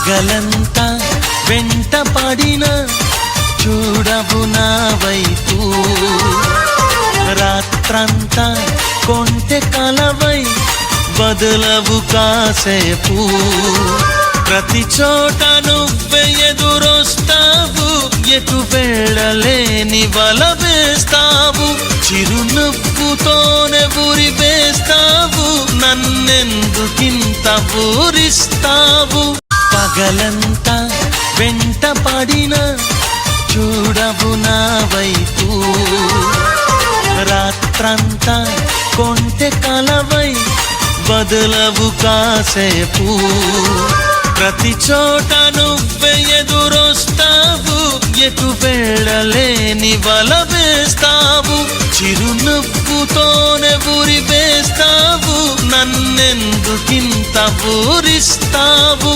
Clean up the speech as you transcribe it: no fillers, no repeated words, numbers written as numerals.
పగలంతా వెంట పడిన చూడవు నా వైపు, రాత్రంతా కొంటె కలవై వదలవు కాసేపు. ప్రతి చోట నువ్వే ఎదురొస్తావు, ఎటు వెళ్ళలేని వల వేస్తావు. చిరునవ్వుతోనే ఊరి వేస్తావు, నన్నెందుకింత ఊరిస్తావు. పగలంతా వెంట పడిన చూడవు నా వైపు, రాత్రంతా కొంటె కలవై వదలవు కాసేపు. ప్రతి చోట నువ్వే ఎదురొస్తావు, ఎటు వెళ్ళలేని వల వేస్తావు. చిరునవ్వుతోనే ఊరి వేస్తావు, నన్నెందుకింత ఊరిస్తావు.